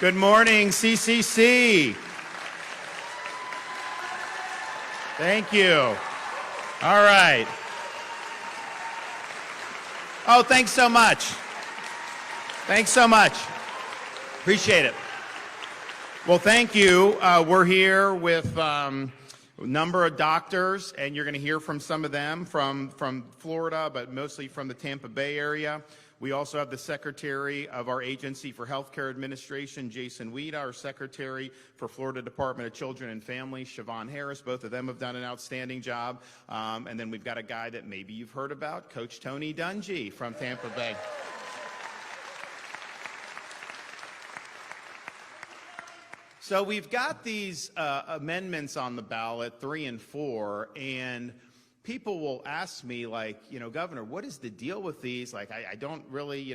Good morning, CCC. Thank you. All right. Oh, thanks so much. Thanks so much. Appreciate it. Well, thank you. We're here with a number of doctors, and you're going to hear from some of them from Florida, but mostly from the Tampa Bay area. We also have the Secretary of our Agency for Healthcare Administration, Jason Weed, our Secretary for Florida Department of Children and Families, Siobhan Harris. Both of them have done an outstanding job. And then we've got a guy that maybe you've heard about, Coach Tony Dungy from Tampa Bay. So we've got these amendments on the ballot, 3 and 4, and people will ask me, like, Governor, what is the deal with these? Like, I don't really,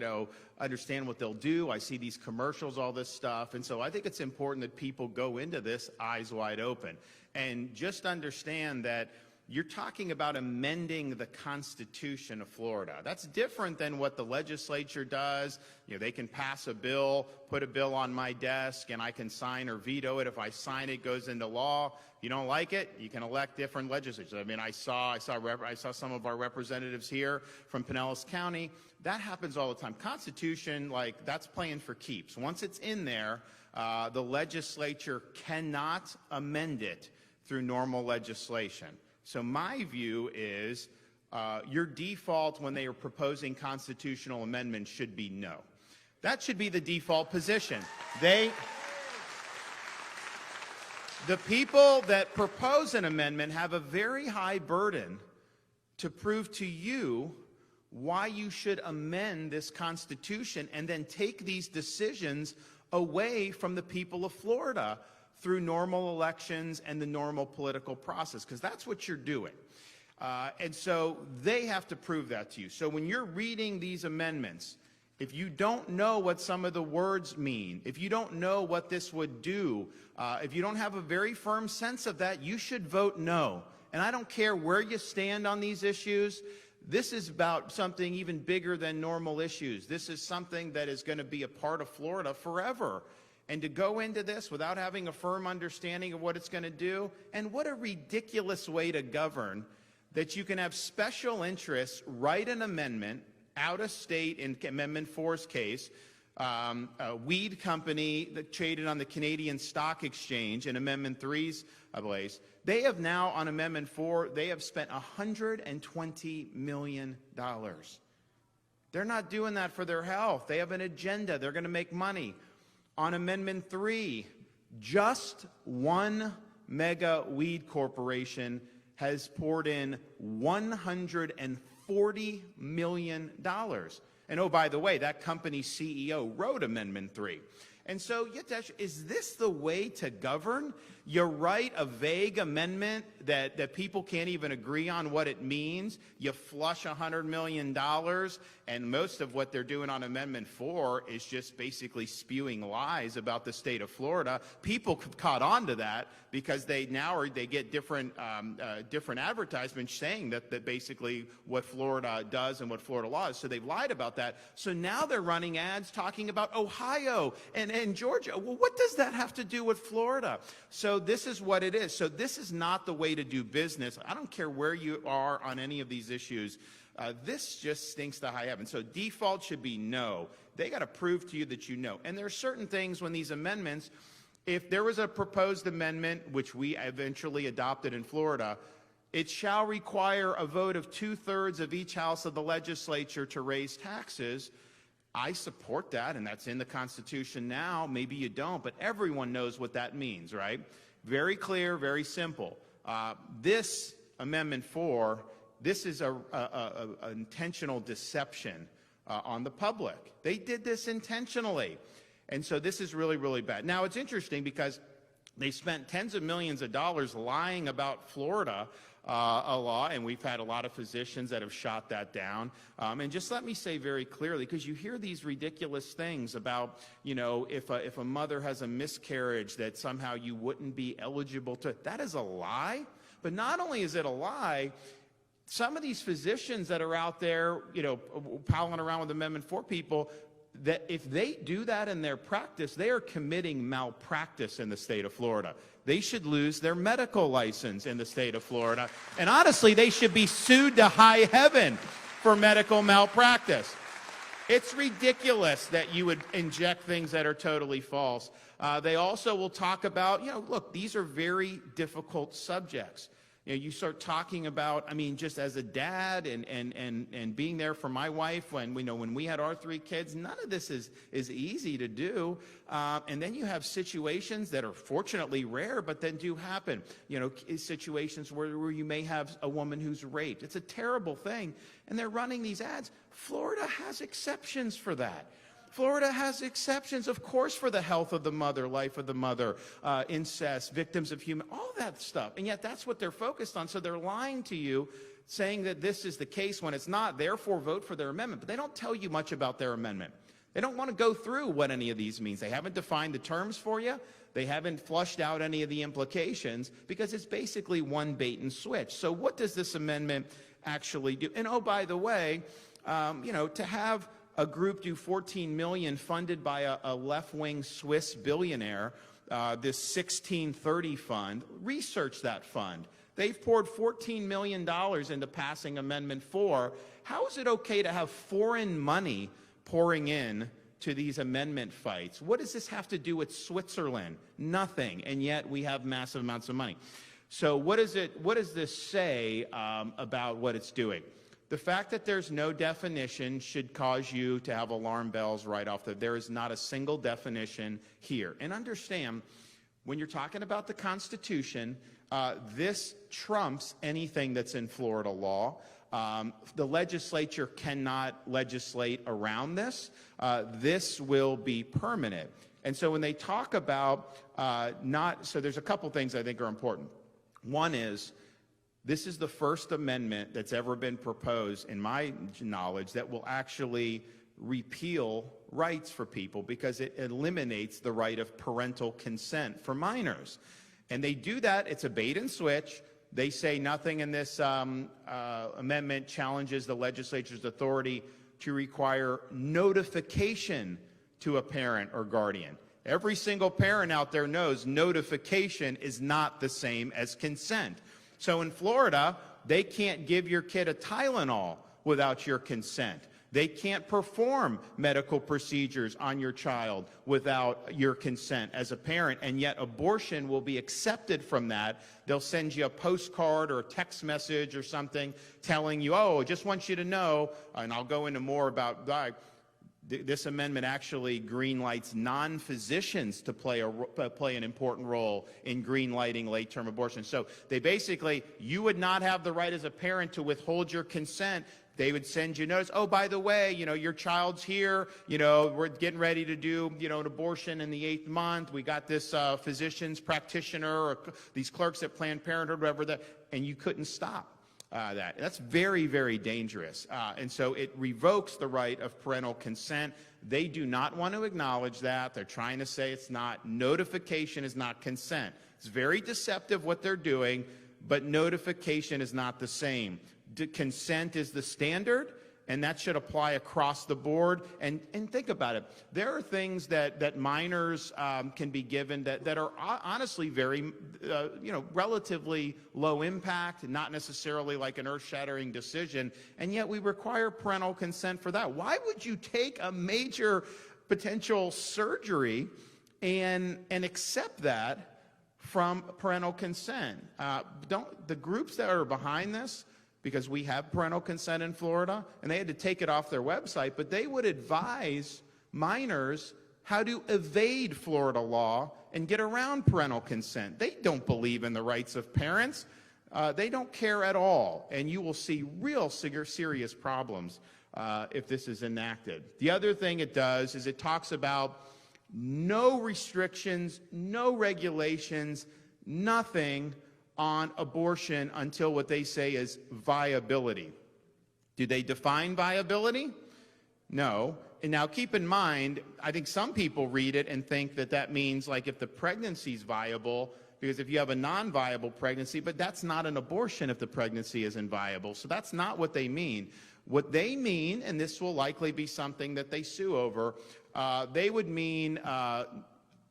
understand what they'll do. I see these commercials, all this stuff. And so I think it's important that people go into this eyes wide open and just understand that you're talking about amending the Constitution of Florida. That's different than what the legislature does. They can pass a bill, put a bill on my desk, and I can sign or veto it. If I sign it, it goes into law. If you don't like it, you can elect different legislatures. I mean, I saw some of our representatives here from Pinellas County. That happens all the time. Constitution, like, that's playing for keeps. Once it's in there, the legislature cannot amend it through normal legislation. So my view is your default when they are proposing constitutional amendments should be no. That should be the default position. The people that propose an amendment have a very high burden to prove to you why you should amend this Constitution and then take these decisions away from the people of Florida through normal elections and the normal political process, because that's what you're doing. And so they have to prove that to you. So when you're reading these amendments, if you don't know what some of the words mean, if you don't know what this would do, if you don't have a very firm sense of that, you should vote no. And I don't care where you stand on these issues. This is about something even bigger than normal issues. This is something that is going to be a part of Florida forever. And to go into this without having a firm understanding of what it's going to do, and what a ridiculous way to govern, that you can have special interests write an amendment out of state in Amendment 4's case, a weed company that traded on the Canadian Stock Exchange in Amendment 3's place. They have now, on Amendment 4, they have spent $120 million. They're not doing that for their health. They have an agenda. They're going to make money. On Amendment 3, just one mega weed corporation has poured in $140 million. And oh, by the way, that company's CEO wrote Amendment 3. And so, is this the way to govern? You write a vague amendment that people can't even agree on what it means. You flush $100 million, and most of what they're doing on Amendment 4 is just basically spewing lies about the state of Florida. People caught on to that because they get different advertisements saying that basically what Florida does and what Florida law is. So they've lied about that. So now they're running ads talking about Ohio and Georgia. Well, what does that have to do with Florida? So this is what it is. So this is not the way to do business. I don't care where you are on any of these issues. This just stinks to high heaven. So default should be no. They got to prove to you that you know. And there are certain things when these amendments, if there was a proposed amendment, which we eventually adopted in Florida, it shall require a vote of 2/3 of each house of the legislature to raise taxes. I support that, and that's in the Constitution now. Maybe you don't, but everyone knows what that means, right? Very clear, very simple. This Amendment 4, this is an intentional deception on the public. They did this intentionally. And so this is really, really bad. Now, it's interesting because they spent tens of millions of dollars lying about Florida a law, and we've had a lot of physicians that have shot that down. And just let me say very clearly, because you hear these ridiculous things about, if a mother has a miscarriage, that somehow you wouldn't be eligible to. That is a lie. But not only is it a lie, some of these physicians that are out there, palling around with Amendment 4 people, that if they do that in their practice, they are committing malpractice in the state of Florida. They should lose their medical license in the state of Florida. And honestly, they should be sued to high heaven for medical malpractice. It's ridiculous that you would inject things that are totally false. They also will talk about, look, these are very difficult subjects. You start talking about, just as a dad and being there for my wife when we had our 3 kids, none of this is easy to do. And then you have situations that are fortunately rare, but then do happen. Situations where you may have a woman who's raped. It's a terrible thing. And they're running these ads. Florida has exceptions for that. Florida has exceptions, of course, for the health of the mother, life of the mother, incest, victims of all that stuff. And yet that's what they're focused on. So they're lying to you, saying that this is the case when it's not. Therefore, vote for their amendment. But they don't tell you much about their amendment. They don't want to go through what any of these means. They haven't defined the terms for you. They haven't flushed out any of the implications because it's basically one bait and switch. So what does this amendment actually do? And oh, by the way, to have a group do $14 million funded by a left-wing Swiss billionaire, this 1630 fund. Research that fund. They've poured $14 million into passing Amendment 4. How is it okay to have foreign money pouring in to these amendment fights? What does this have to do with Switzerland? Nothing. And yet we have massive amounts of money. So what does this say about what it's doing? The fact that there's no definition should cause you to have alarm bells right off. There is not a single definition here. And understand, when you're talking about the Constitution, this trumps anything that's in Florida law. The legislature cannot legislate around this. This will be permanent. And so when they talk about so there's a couple things I think are important. One is, this is the first amendment that's ever been proposed, in my knowledge, that will actually repeal rights for people because it eliminates the right of parental consent for minors. And they do that. It's a bait and switch. They say nothing in this amendment challenges the legislature's authority to require notification to a parent or guardian. Every single parent out there knows notification is not the same as consent. So in Florida, they can't give your kid a Tylenol without your consent. They can't perform medical procedures on your child without your consent as a parent, and yet abortion will be accepted from that. They'll send you a postcard or a text message or something telling you, oh, I just want you to know, and I'll go into more about that. This amendment actually greenlights non-physicians to play an important role in greenlighting late-term abortion. So they basically, you would not have the right as a parent to withhold your consent. They would send you notice, oh, by the way, your child's here, we're getting ready to do, an abortion in the 8th month. We got this physician's practitioner or these clerks at Planned Parenthood, whatever that, and you couldn't stop. That's very, very dangerous. And so it revokes the right of parental consent. They do not want to acknowledge that. They're trying to say it's not. Notification is not consent. It's very deceptive what they're doing, but notification is not the same. Consent is the standard, and that should apply across the board. And think about it. There are things that minors can be given that are honestly very, relatively low impact, not necessarily like an earth-shattering decision, and yet we require parental consent for that. Why would you take a major potential surgery and accept that from parental consent? The groups that are behind this, because we have parental consent in Florida, and they had to take it off their website, but they would advise minors how to evade Florida law and get around parental consent. They don't believe in the rights of parents. They don't care at all, and you will see real serious problems if this is enacted. The other thing it does is it talks about no restrictions, no regulations, nothing on abortion until what they say is viability. Do they define viability? No. And now keep in mind, I think some people read it and think that means like if the pregnancy is viable, because if you have a non-viable pregnancy, but that's not an abortion if the pregnancy isn't viable. So that's not what they mean. What they mean, and this will likely be something that they sue over, they would mean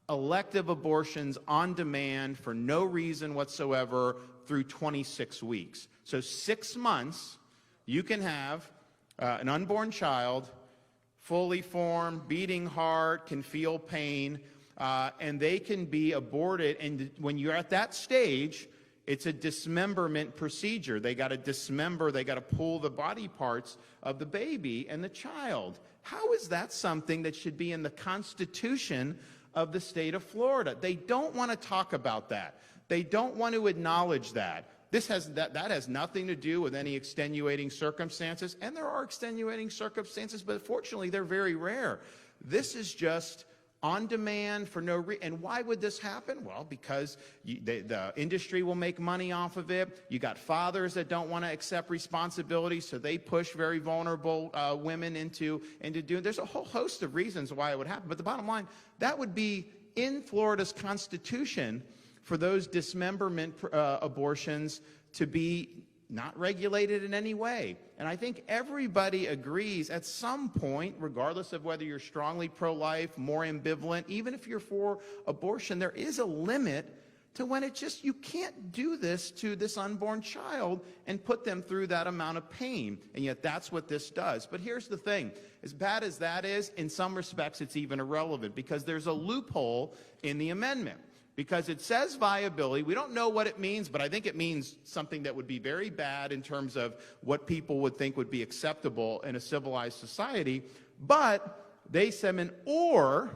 elective abortions on demand for no reason whatsoever through 26 weeks. So 6 months, you can have an unborn child, fully formed, beating heart, can feel pain, and they can be aborted. And when you're at that stage, it's a dismemberment procedure. They got to dismember, they got to pull the body parts of the baby and the child. How is that something that should be in the Constitution of the state of Florida? They don't want to talk about that. They don't want to acknowledge that. That has nothing to do with any extenuating circumstances, and there are extenuating circumstances, but fortunately they're very rare. This is just on demand for no reason. And why would this happen? Well, because the industry will make money off of it. You got fathers that don't want to accept responsibility, so they push very vulnerable women into doing. There's a whole host of reasons why it would happen. But the bottom line, that would be in Florida's Constitution for those dismemberment abortions to be not regulated in any way. And I think everybody agrees at some point, regardless of whether you're strongly pro-life, more ambivalent, even if you're for abortion, there is a limit to when you can't do this to this unborn child and put them through that amount of pain. And yet that's what this does. But here's the thing. As bad as that is, in some respects it's even irrelevant because there's a loophole in the amendment. Because it says viability. We don't know what it means, but I think it means something that would be very bad in terms of what people would think would be acceptable in a civilized society. But they said or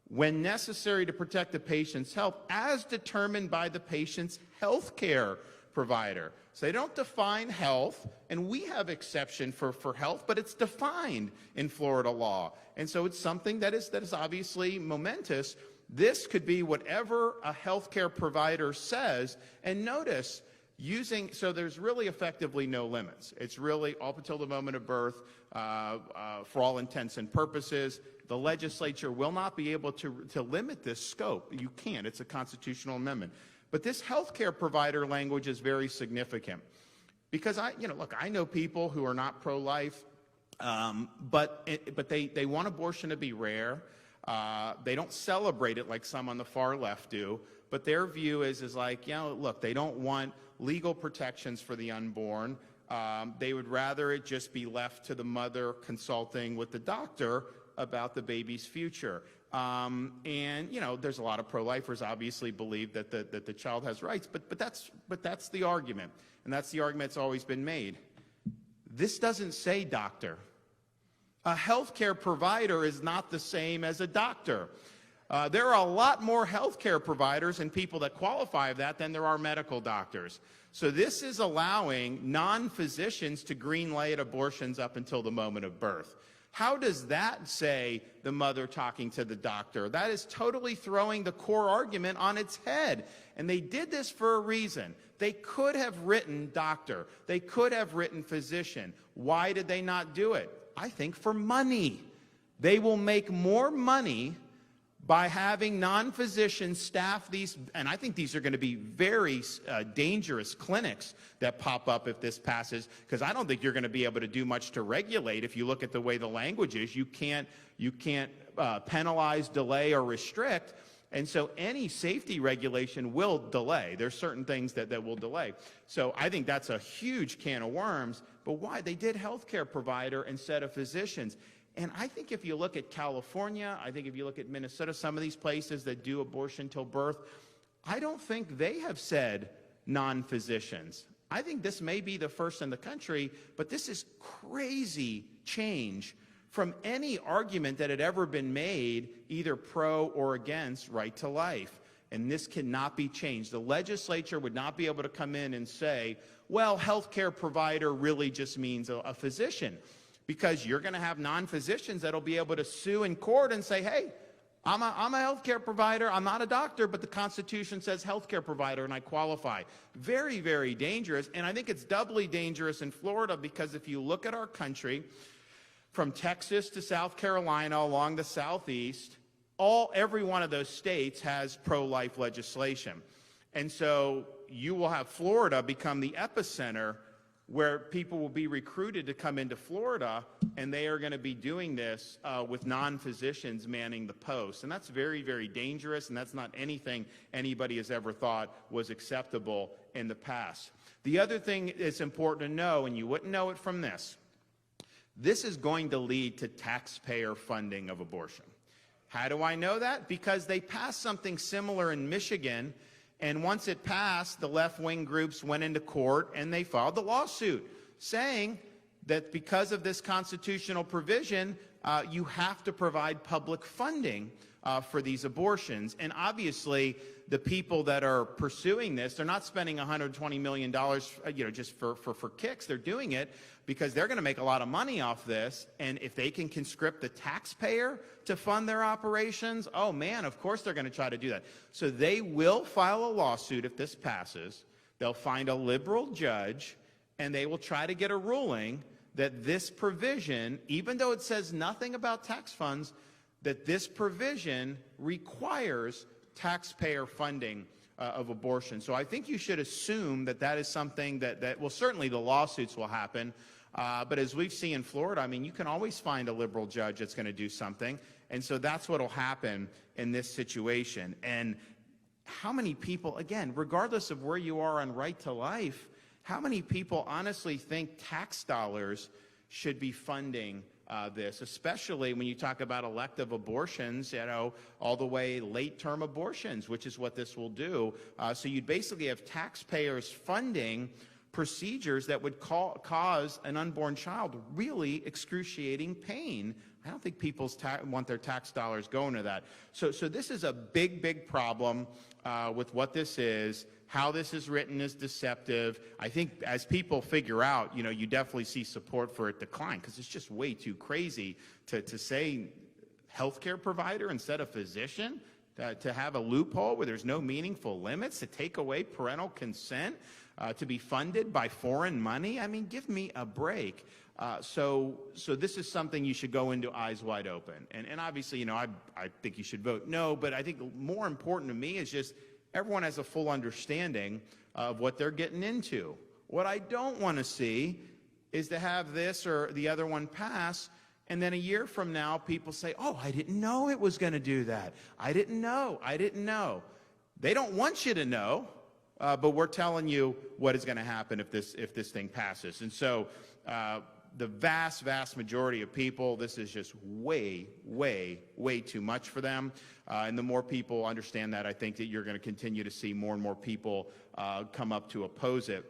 when necessary to protect the patient's health as determined by the patient's health care provider. So they don't define health, and we have exception for health, but it's defined in Florida law. And so it's something that is obviously momentous. This could be whatever a healthcare provider says. And notice, so there's really effectively no limits. It's really up until the moment of birth, for all intents and purposes. The legislature will not be able to limit this scope. You can't. It's a constitutional amendment. But this healthcare provider language is very significant. Because I know people who are not pro-life, but they want abortion to be rare. They don't celebrate it like some on the far left do, but their view is like, look, they don't want legal protections for the unborn. They would rather it just be left to the mother consulting with the doctor about the baby's future. And there's a lot of pro-lifers obviously believe that the child has rights, but that's the argument, and that's the argument that's always been made. This doesn't say doctor. A healthcare provider is not the same as a doctor. There are a lot more healthcare providers and people that qualify of that than there are medical doctors. So this is allowing non-physicians to green-light abortions up until the moment of birth. How does that say the mother talking to the doctor? That is totally throwing the core argument on its head. And they did this for a reason. They could have written doctor. They could have written physician. Why did they not do it? I think for money. They will make more money by having non-physicians staff these, and I think these are going to be very dangerous clinics that pop up if this passes, because I don't think you're going to be able to do much to regulate. If you look at the way the language is, you can't penalize, delay, or restrict, and so any safety regulation will delay. There's certain things that will delay. So I think that's a huge can of worms, but why? They did healthcare provider instead of physicians. And I think if you look at California, I think if you look at Minnesota, some of these places that do abortion till birth, I don't think they have said non-physicians. I think this may be the first in the country, but this is crazy change from any argument that had ever been made, either pro or against right to life. And this cannot be changed. The legislature would not be able to come in and say, well, healthcare provider really just means a physician. Because you're going to have non-physicians that'll be able to sue in court and say, hey, I'm a healthcare provider. I'm not a doctor, but the Constitution says healthcare provider, and I qualify. Very, very dangerous. And I think it's doubly dangerous in Florida because if you look at our country, from Texas to South Carolina along the southeast, every one of those states has pro-life legislation. And so you will have Florida become the epicenter where people will be recruited to come into Florida, and they are going to be doing this with non-physicians manning the posts. And that's very, very dangerous, and that's not anything anybody has ever thought was acceptable in the past. The other thing that's important to know, and you wouldn't know it from this is going to lead to taxpayer funding of abortion. How do I know that? Because they passed something similar in Michigan, and once it passed, the left-wing groups went into court and they filed the lawsuit saying that because of this constitutional provision, you have to provide public funding for these abortions. And obviously, the people that are pursuing this, they're not spending $120 million, just for kicks. They're doing it because they're going to make a lot of money off this. And if they can conscript the taxpayer to fund their operations, oh man, of course they're going to try to do that. So they will file a lawsuit if this passes. They'll find a liberal judge, and they will try to get a ruling that this provision, even though it says nothing about tax funds, that this provision requires taxpayer funding of abortion. So I think you should assume that that is something that well, certainly the lawsuits will happen, but as we've seen in Florida, I mean, you can always find a liberal judge that's going to do something, and so that's what will happen in this situation. And how many people, again, regardless of where you are on right to life, how many people honestly think tax dollars should be funding this, especially when you talk about elective abortions, all the way late-term abortions, which is what this will do. So you'd basically have taxpayers funding procedures that would cause an unborn child really excruciating pain. I don't think people want their tax dollars going to that. So this is a big, big problem with what this is. How this is written is deceptive. I think as people figure out, you definitely see support for it decline, because it's just way too crazy to say healthcare provider instead of physician, to have a loophole where there's no meaningful limits, to take away parental consent, to be funded by foreign money. I mean, give me a break. So this is something you should go into eyes wide open. And obviously, I think you should vote no, but I think more important to me is just everyone has a full understanding of what they're getting into. What I don't want to see is to have this or the other one pass, and then a year from now, people say, oh, I didn't know it was going to do that. I didn't know. They don't want you to know, but we're telling you what is going to happen if this thing passes. And so the vast, vast majority of people, this is just way, way, way too much for them. And the more people understand that, I think that you're going to continue to see more and more people come up to oppose it.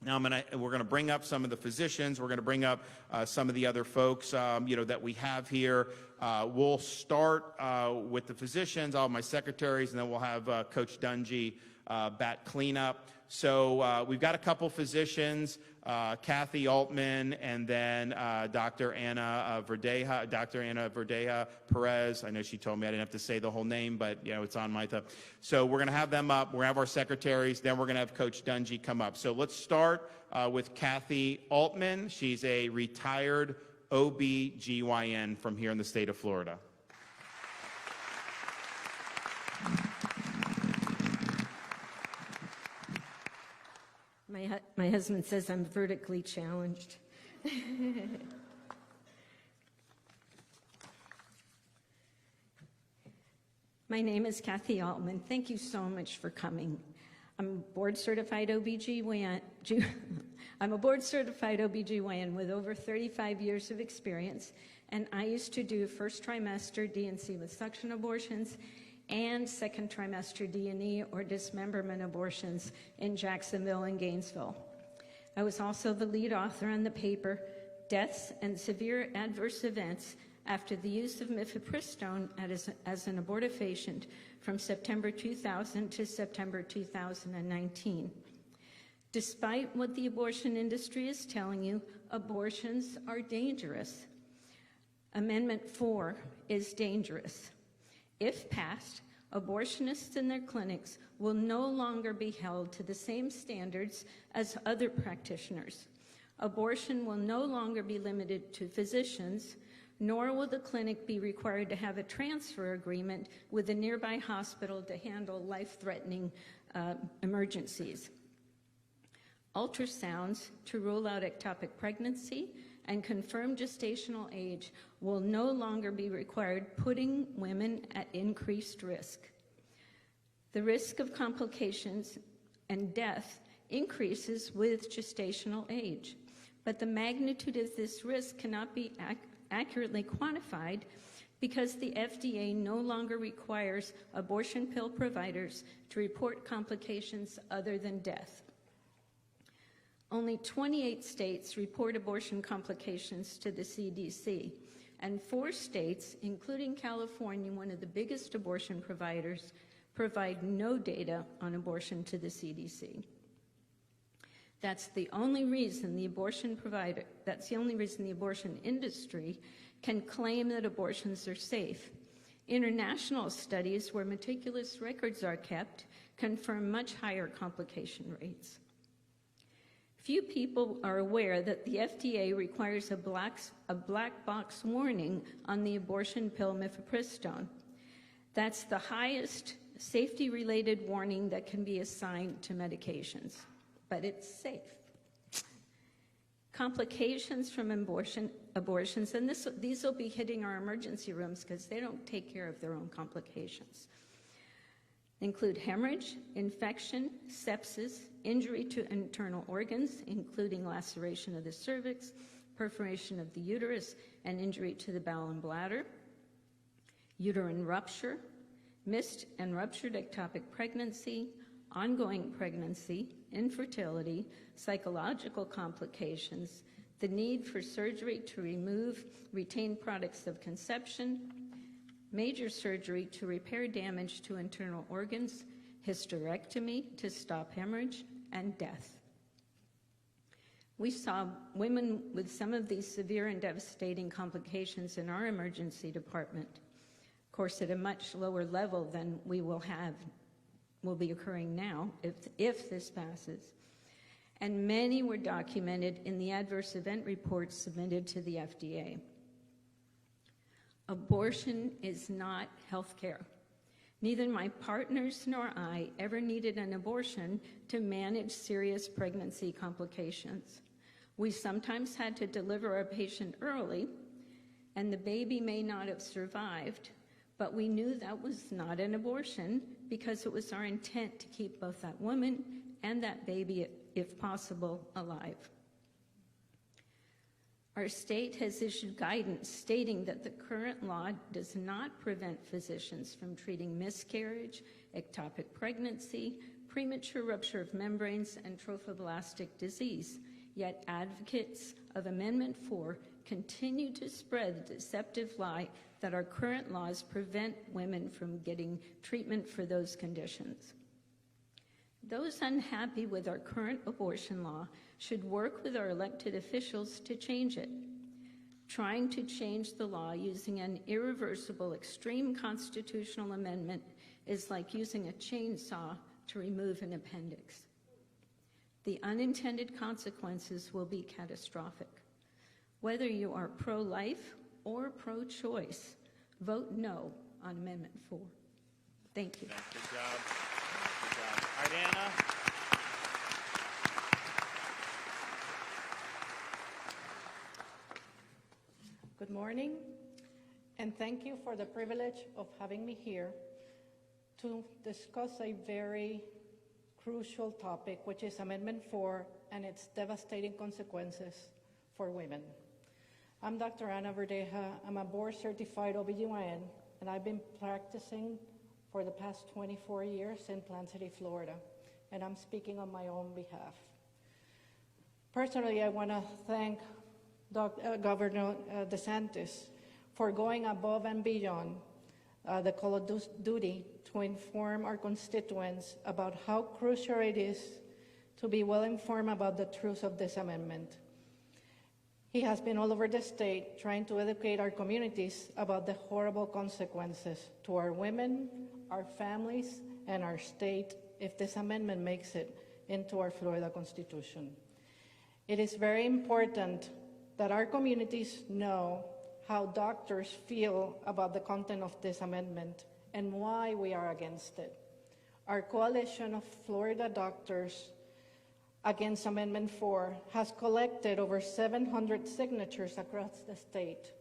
Now, we're going to bring up some of the physicians. We're going to bring up some of the other folks, that we have here. We'll start with the physicians, all my secretaries, and then we'll have Coach Dungy bat cleanup. So we've got a couple physicians, Kathy Altman, and then Dr. Anna Verdeja Perez. I know she told me I didn't have to say the whole name, but it's on my stuff. So we're going to have them up. We're going to have our secretaries. Then we're going to have Coach Dungy come up. So let's start with Kathy Altman. She's a retired OB/GYN from here in the state of Florida. My husband says I'm vertically challenged. My name is Kathy Altman. Thank you so much for coming. I'm a board-certified OB/GYN. I'm a board-certified OB/GYN with over 35 years of experience, and I used to do first trimester D&C with suction abortions and second trimester D&E or dismemberment abortions in Jacksonville and Gainesville. I was also the lead author on the paper, Deaths and Severe Adverse Events After the Use of Mifepristone as an Abortifacient from September 2000 to September 2019. Despite what the abortion industry is telling you, abortions are dangerous. Amendment 4 is dangerous. If passed, abortionists and their clinics will no longer be held to the same standards as other practitioners. Abortion will no longer be limited to physicians, nor will the clinic be required to have a transfer agreement with a nearby hospital to handle life-threatening emergencies. Ultrasounds to rule out ectopic pregnancy and confirm gestational age will no longer be required, putting women at increased risk. The risk of complications and death increases with gestational age, but the magnitude of this risk cannot be accurately quantified because the FDA no longer requires abortion pill providers to report complications other than death. Only 28 states report abortion complications to the CDC, and 4 states, including California, one of the biggest abortion providers, provide no data on abortion to the CDC. That's the only reason the abortion industry can claim that abortions are safe. International studies where meticulous records are kept confirm much higher complication rates. Few people are aware that the FDA requires a black box warning on the abortion pill mifepristone. That's the highest safety-related warning that can be assigned to medications, but it's safe. Complications from abortions, and these will be hitting our emergency rooms because they don't take care of their own complications, include hemorrhage, infection, sepsis, injury to internal organs, including laceration of the cervix, perforation of the uterus, and injury to the bowel and bladder, uterine rupture, missed and ruptured ectopic pregnancy, ongoing pregnancy, infertility, psychological complications, the need for surgery to remove retained products of conception, major surgery to repair damage to internal organs, hysterectomy to stop hemorrhage, and death. We saw women with some of these severe and devastating complications in our emergency department, of course at a much lower level than will be occurring now if this passes. And many were documented in the adverse event reports submitted to the FDA. Abortion is not health care. Neither my partners nor I ever needed an abortion to manage serious pregnancy complications. We sometimes had to deliver a patient early, and the baby may not have survived, but we knew that was not an abortion because it was our intent to keep both that woman and that baby, if possible, alive. Our state has issued guidance stating that the current law does not prevent physicians from treating miscarriage, ectopic pregnancy, premature rupture of membranes, and trophoblastic disease. Yet advocates of Amendment 4 continue to spread the deceptive lie that our current laws prevent women from getting treatment for those conditions. Those unhappy with our current abortion law should work with our elected officials to change it. Trying to change the law using an irreversible, extreme constitutional amendment is like using a chainsaw to remove an appendix. The unintended consequences will be catastrophic. Whether you are pro-life or pro-choice, vote no on Amendment 4. Thank you. Good job. Good job. All right, Anna. Good morning, and thank you for the privilege of having me here to discuss a very crucial topic, which is Amendment 4 and its devastating consequences for women. I'm Dr. Ana Verdeja. I'm a board-certified OBGYN, and I've been practicing for the past 24 years in Plant City, Florida, and I'm speaking on my own behalf. Personally, I want to thank Governor DeSantis for going above and beyond the call of duty to inform our constituents about how crucial it is to be well informed about the truth of this amendment. He has been all over the state trying to educate our communities about the horrible consequences to our women, our families, and our state if this amendment makes it into our Florida Constitution. It is very important that our communities know how doctors feel about the content of this amendment and why we are against it. Our coalition of Florida doctors against Amendment 4 has collected over 700 signatures across the state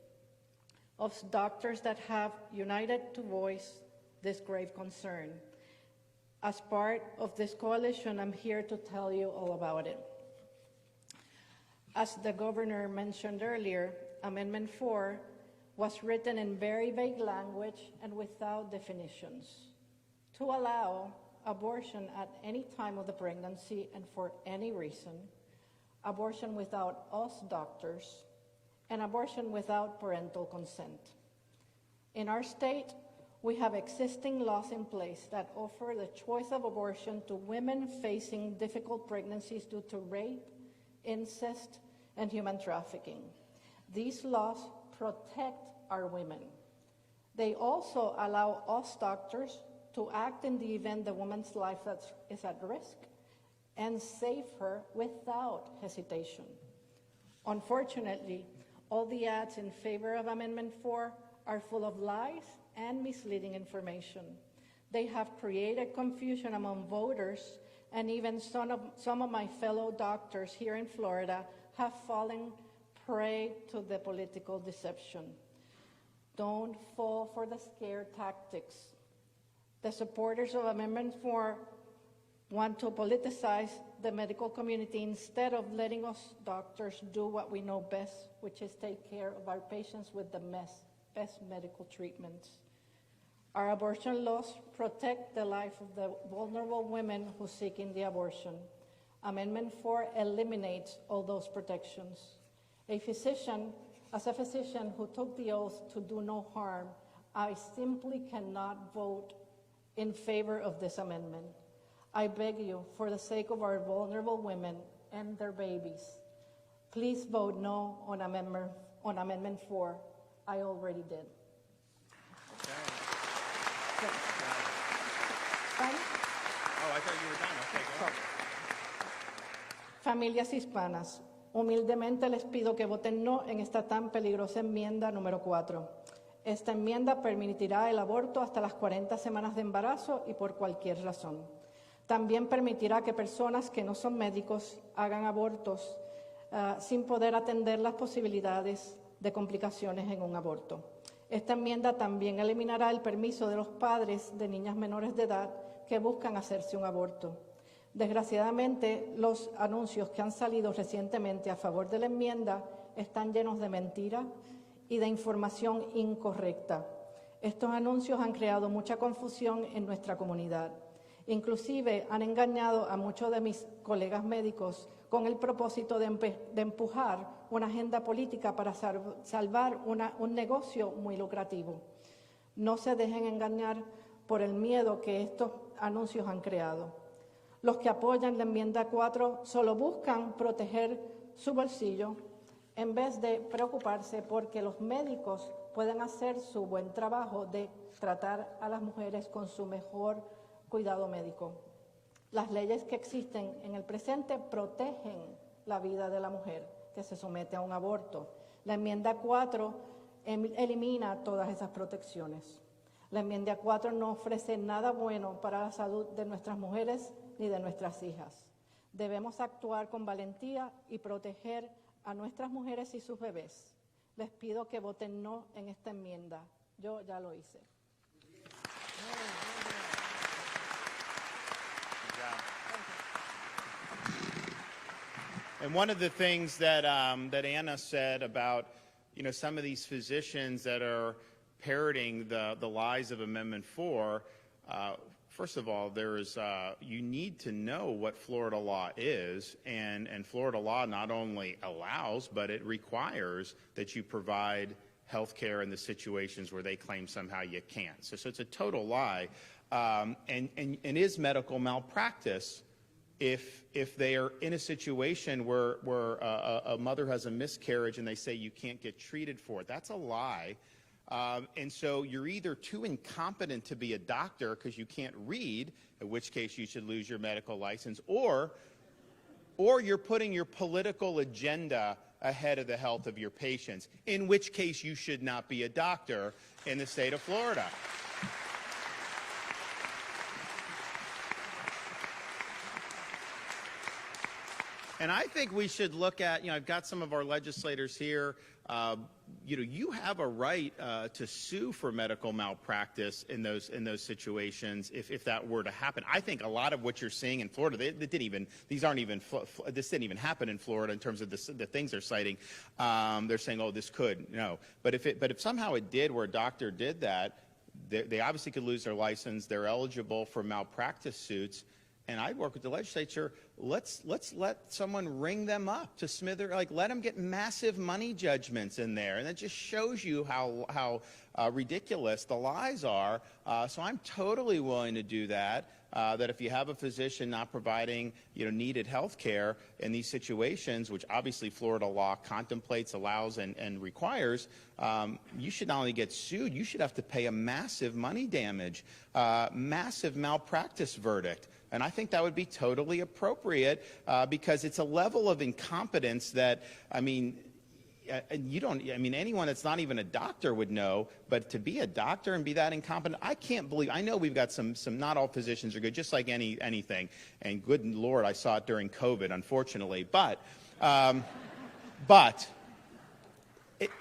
of doctors that have united to voice this grave concern. As part of this coalition, I'm here to tell you all about it. As the governor mentioned earlier, Amendment 4 was written in very vague language and without definitions to allow abortion at any time of the pregnancy and for any reason, abortion without us doctors, and abortion without parental consent. In our state, we have existing laws in place that offer the choice of abortion to women facing difficult pregnancies due to rape, incest, and human trafficking. These laws protect our women. They also allow us doctors to act in the event the woman's life is at risk and save her without hesitation. Unfortunately, all the ads in favor of Amendment 4 are full of lies and misleading information. They have created confusion among voters, and even some of my fellow doctors here in Florida have fallen prey to the political deception. Don't fall for the scare tactics. The supporters of Amendment 4 want to politicize the medical community instead of letting us doctors do what we know best, which is take care of our patients with the best medical treatments. Our abortion laws protect the life of the vulnerable women who are seeking the abortion. Amendment 4 eliminates all those protections. As a physician who took the oath to do no harm, I simply cannot vote in favor of this amendment. I beg you, for the sake of our vulnerable women and their babies, please vote no on Amendment 4. I already did. Okay. Oh, I thought you were done. Okay, go ahead. Familias hispanas, humildemente les pido que voten no en esta tan peligrosa enmienda número 4. Esta enmienda permitirá el aborto hasta las 40 semanas de embarazo y por cualquier razón. También permitirá que personas que no son médicos hagan abortos sin poder atender las posibilidades de complicaciones en un aborto. Esta enmienda también eliminará el permiso de los padres de niñas menores de edad que buscan hacerse un aborto. Desgraciadamente, los anuncios que han salido recientemente a favor de la enmienda están llenos de mentiras y de información incorrecta. Estos anuncios han creado mucha confusión en nuestra comunidad. Inclusive han engañado a muchos de mis colegas médicos con el propósito de empujar una agenda política para salvar un negocio muy lucrativo. No se dejen engañar por el miedo que estos anuncios han creado. Los que apoyan la enmienda 4 solo buscan proteger su bolsillo en vez de preocuparse porque los médicos puedan hacer su buen trabajo de tratar a las mujeres con su mejor cuidado médico. Las leyes que existen en el presente protegen la vida de la mujer que se somete a un aborto. La enmienda 4 elimina todas esas protecciones. La enmienda 4 no ofrece nada bueno para la salud de nuestras mujeres ni de nuestras hijas. Debemos actuar con valentía y proteger a nuestras mujeres y sus bebés. Les pido que voten no en esta enmienda. Yo ya lo hice. And one of the things that that Anna said about, some of these physicians that are parroting the lies of Amendment 4, first of all, you need to know what Florida law is, and Florida law not only allows, but it requires that you provide health care in the situations where they claim somehow you can't. So it's a total lie, and is medical malpractice if they are in a situation where a mother has a miscarriage and they say you can't get treated for it. That's a lie. And so you're either too incompetent to be a doctor because you can't read, in which case you should lose your medical license, or you're putting your political agenda ahead of the health of your patients, in which case you should not be a doctor in the state of Florida. And I think we should look at, I've got some of our legislators here. You have a right to sue for medical malpractice in those situations if that were to happen. I think a lot of what you're seeing in Florida, this didn't even happen in Florida in terms of the things they're citing. They're saying, oh, this could, no. But if somehow it did, where a doctor did that, they obviously could lose their license. They're eligible for malpractice suits. And I'd work with the legislature. Let's let someone ring them up to smither, let them get massive money judgments in there, and that just shows you how ridiculous the lies are. So I'm totally willing to do that. That if you have a physician not providing needed health care in these situations, which obviously Florida law contemplates, allows, and requires, you should not only get sued, you should have to pay a massive money damage, massive malpractice verdict. And I think that would be totally appropriate because it's a level of incompetence that, anyone that's not even a doctor would know, but to be a doctor and be that incompetent, I can't believe. I know we've got some not all physicians are good, just like anything. And good Lord, I saw it during COVID, unfortunately. But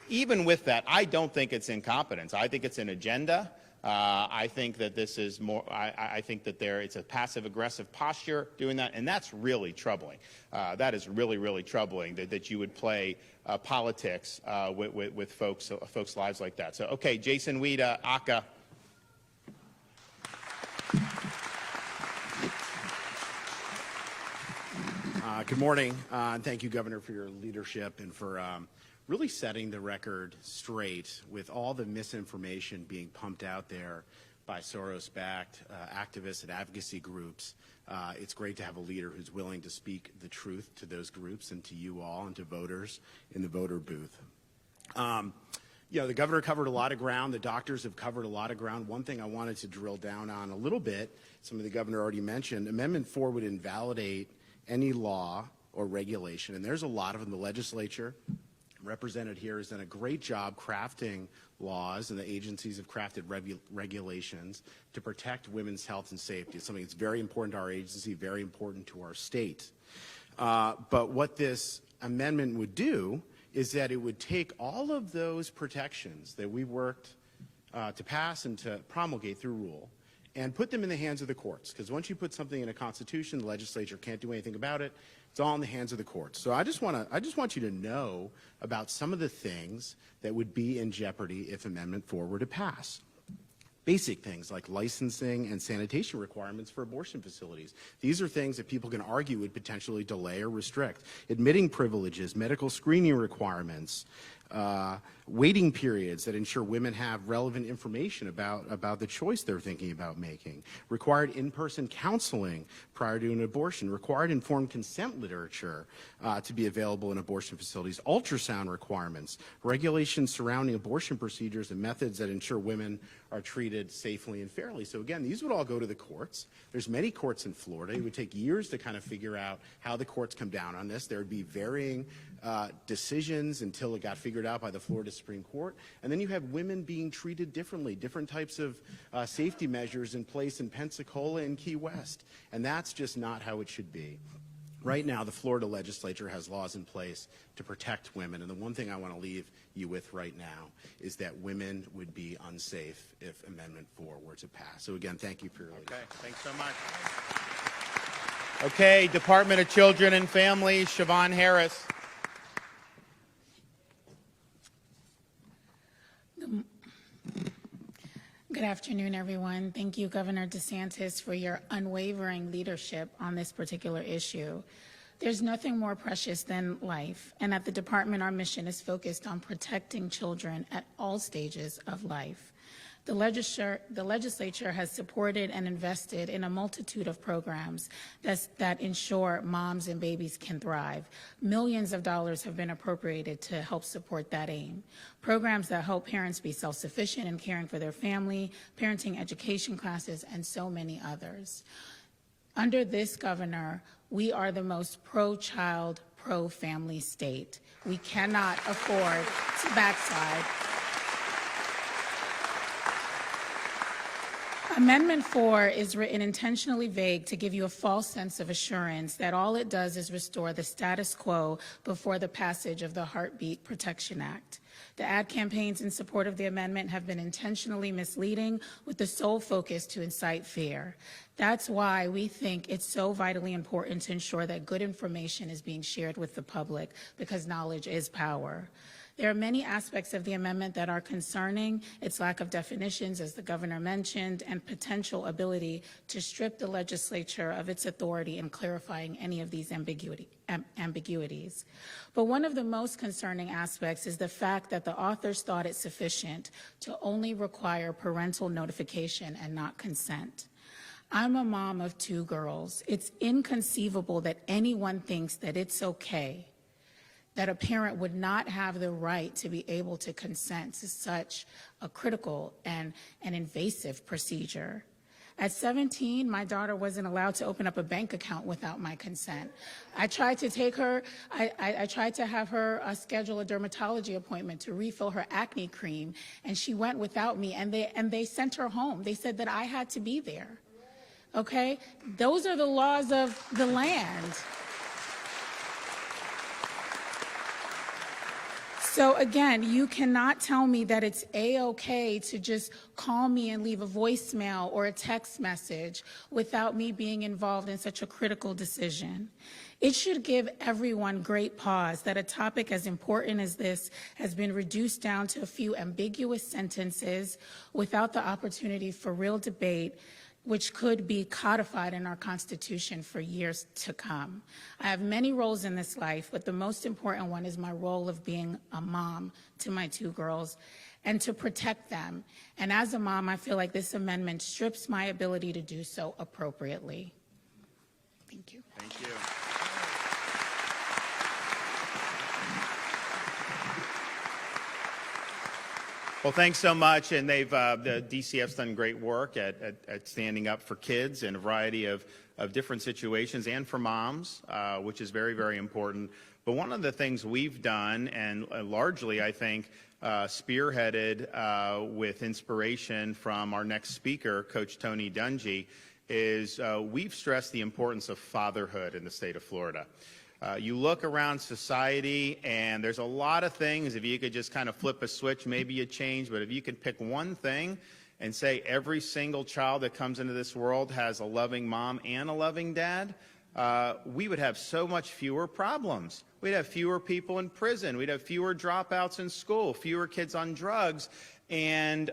even with that, I don't think it's incompetence. I think it's an agenda. I think that this is more. I think that it's a passive-aggressive posture doing that, and that's really troubling. That is really, really troubling that you would play politics with folks' lives like that. So, okay, Jason Weed, ACA. Good morning, and thank you, Governor, for your leadership and for really setting the record straight with all the misinformation being pumped out there by Soros-backed activists and advocacy groups. It's great to have a leader who's willing to speak the truth to those groups and to you all and to voters in the voter booth. The governor covered a lot of ground. The doctors have covered a lot of ground. One thing I wanted to drill down on a little bit, some of the governor already mentioned, Amendment 4 would invalidate any law or regulation, and there's a lot of them. The legislature represented here has done a great job crafting laws, and the agencies have crafted regulations to protect women's health and safety. It's something that's very important to our agency, very important to our state. But what this amendment would do is that it would take all of those protections that we worked to pass and to promulgate through rule and put them in the hands of the courts. Because once you put something in a constitution, the legislature can't do anything about it. It's all in the hands of the courts. So I just want you to know about some of the things that would be in jeopardy if Amendment 4 were to pass. Basic things like licensing and sanitation requirements for abortion facilities. These are things that people can argue would potentially delay or restrict. Admitting privileges, medical screening requirements, waiting periods that ensure women have relevant information about the choice they're thinking about making, required in-person counseling prior to an abortion, required informed consent literature to be available in abortion facilities, ultrasound requirements, regulations surrounding abortion procedures and methods that ensure women are treated safely and fairly. So again, these would all go to the courts. There's many courts in Florida. It would take years to kind of figure out how the courts come down on this. There would be varying decisions until it got figured out by the Florida Supreme Court. And then you have women being treated differently, different types of safety measures in place in Pensacola and Key West. And that's just not how it should be. Right now, the Florida legislature has laws in place to protect women. And the one thing I want to leave you with right now is that women would be unsafe if Amendment 4 were to pass. So again, thank you for your leadership. Okay, thanks so much. Okay, Department of Children and Families, Siobhan Harris. Good afternoon, everyone. Thank you, Governor DeSantis, for your unwavering leadership on this particular issue. There's nothing more precious than life, and at the department, our mission is focused on protecting children at all stages of life. The legislature has supported and invested in a multitude of programs that ensure moms and babies can thrive. Millions of dollars have been appropriated to help support that aim. Programs that help parents be self-sufficient in caring for their family, parenting education classes, and so many others. Under this governor, we are the most pro-child, pro-family state. We cannot afford to backslide. Amendment 4 is written intentionally vague to give you a false sense of assurance that all it does is restore the status quo before the passage of the Heartbeat Protection Act. The ad campaigns in support of the amendment have been intentionally misleading with the sole focus to incite fear. That's why we think it's so vitally important to ensure that good information is being shared with the public, because knowledge is power. There are many aspects of the amendment that are concerning: its lack of definitions, as the governor mentioned, and potential ability to strip the legislature of its authority in clarifying any of these ambiguities. But one of the most concerning aspects is the fact that the authors thought it sufficient to only require parental notification and not consent. I'm a mom of 2 girls. It's inconceivable that anyone thinks that it's okay that a parent would not have the right to be able to consent to such a critical and an invasive procedure. At 17, my daughter wasn't allowed to open up a bank account without my consent. I tried to take her, I tried to have her schedule a dermatology appointment to refill her acne cream, and she went without me, and they sent her home. They said that I had to be there. Okay? Those are the laws of the land. So again, you cannot tell me that it's A-okay to just call me and leave a voicemail or a text message without me being involved in such a critical decision. It should give everyone great pause that a topic as important as this has been reduced down to a few ambiguous sentences without the opportunity for real debate, which could be codified in our Constitution for years to come. I have many roles in this life, but the most important one is my role of being a mom to my 2 girls and to protect them. And as a mom, I feel like this amendment strips my ability to do so appropriately. Thank you. Thank you. Well, thanks so much, and the DCF's done great work at standing up for kids in a variety of different situations and for moms, which is very, very important. But one of the things we've done, and largely, I think, spearheaded with inspiration from our next speaker, Coach Tony Dungy, is we've stressed the importance of fatherhood in the state of Florida. You look around society, and there's a lot of things. If you could just kind of flip a switch, maybe you change. But if you could pick one thing and say every single child that comes into this world has a loving mom and a loving dad, we would have so much fewer problems. We'd have fewer people in prison. We'd have fewer dropouts in school, fewer kids on drugs. And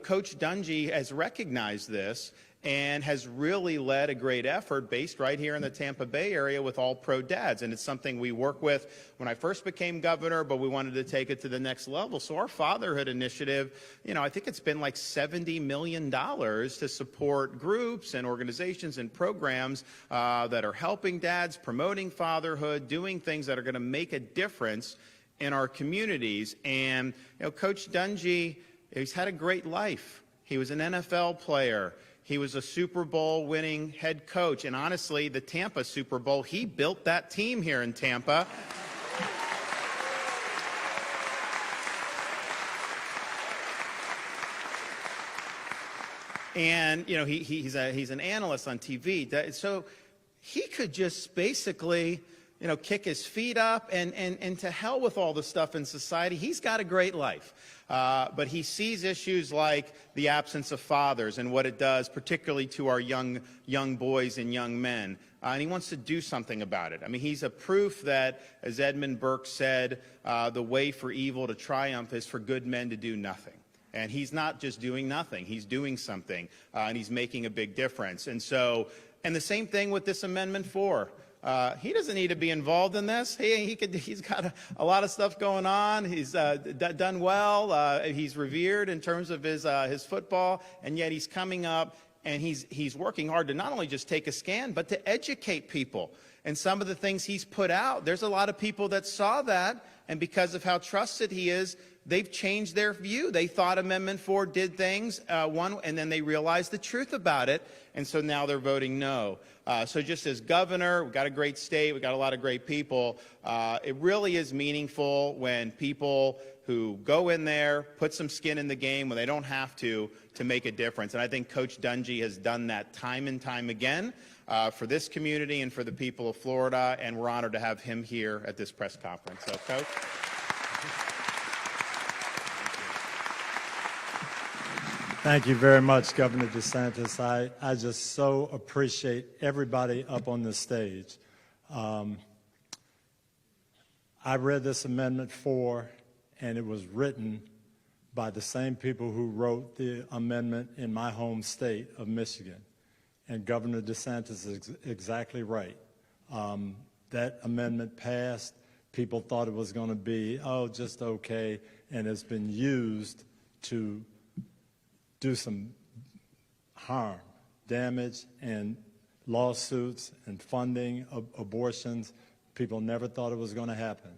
Coach Dungy has recognized this and has really led a great effort based right here in the Tampa Bay area with All Pro Dads. And it's something we work with when I first became governor, but we wanted to take it to the next level. So our fatherhood initiative, I think it's been like $70 million to support groups and organizations and programs that are helping dads, promoting fatherhood, doing things that are going to make a difference in our communities. And Coach Dungy, he's had a great life. He was an NFL player. He was a Super Bowl winning head coach. And honestly, the Tampa Super Bowl, he built that team here in Tampa. And, he's an analyst on TV. So he could just basically, kick his feet up and to hell with all the stuff in society. He's got a great life. But he sees issues like the absence of fathers and what it does, particularly to our young boys and young men. And he wants to do something about it. I mean, he's a proof that, as Edmund Burke said, the way for evil to triumph is for good men to do nothing. And he's not just doing nothing. He's doing something, and he's making a big difference. And the same thing with this Amendment 4. He doesn't need to be involved in this. He's got a lot of stuff going on. He's done well. He's revered in terms of his football, and yet he's coming up and he's working hard to not only just take a stand, but to educate people. And some of the things he's put out, there's a lot of people that saw that, and because of how trusted he is, they've changed their view. They thought Amendment 4 did things one, and then they realized the truth about it, and so now they're voting no. So just as governor, we've got a great state, we've got a lot of great people. It really is meaningful when people who go in there, put some skin in the game when they don't have to make a difference. And I think Coach Dungy has done that time and time again for this community and for the people of Florida, and we're honored to have him here at this press conference. So, Coach. Thank you very much, Governor DeSantis. I just so appreciate everybody up on the stage. I read this Amendment 4, and it was written by the same people who wrote the amendment in my home state of Michigan. And Governor DeSantis is exactly right. That amendment passed. People thought it was going to be, oh, just okay, and it's been used to do some harm, damage, and lawsuits and funding of abortions. People never thought it was going to happen.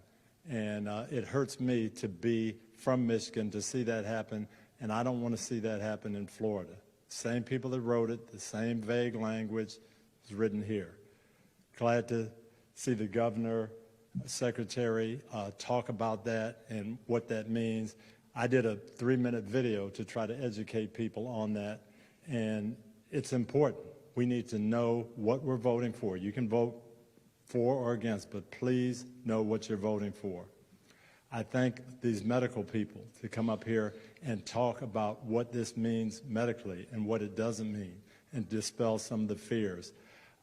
And it hurts me to be from Michigan to see that happen, and I don't want to see that happen in Florida. Same people that wrote it, the same vague language is written here. Glad to see the governor, secretary talk about that and what that means. I did a 3-minute video to try to educate people on that, and it's important. We need to know what we're voting for. You can vote for or against, but please know what you're voting for. I thank these medical people to come up here and talk about what this means medically and what it doesn't mean and dispel some of the fears.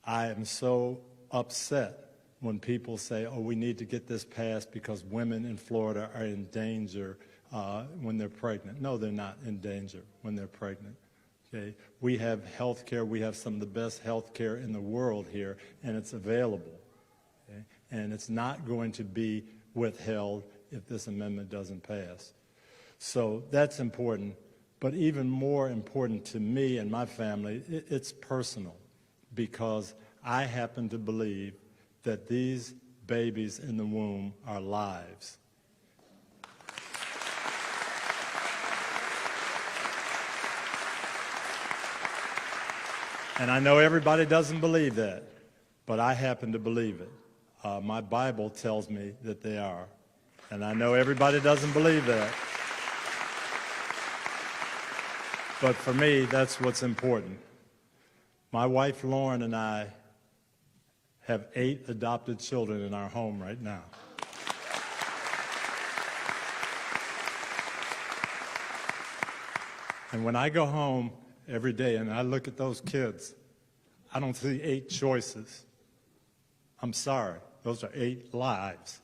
I am so upset when people say, oh, we need to get this passed because women in Florida are in danger when they're pregnant. No, they're not in danger when they're pregnant. Okay? We have health care. We have some of the best health care in the world here, and it's available. Okay? And it's not going to be withheld if this amendment doesn't pass. So that's important. But even more important to me and my family, it's personal, because I happen to believe that these babies in the womb are lives. And I know everybody doesn't believe that, but I happen to believe it. My Bible tells me that they are. And I know everybody doesn't believe that. But for me, that's what's important. My wife, Lauren, and I have 8 adopted children in our home right now. And when I go home every day and I look at those kids, I don't see 8 choices. I'm sorry, those are 8 lives.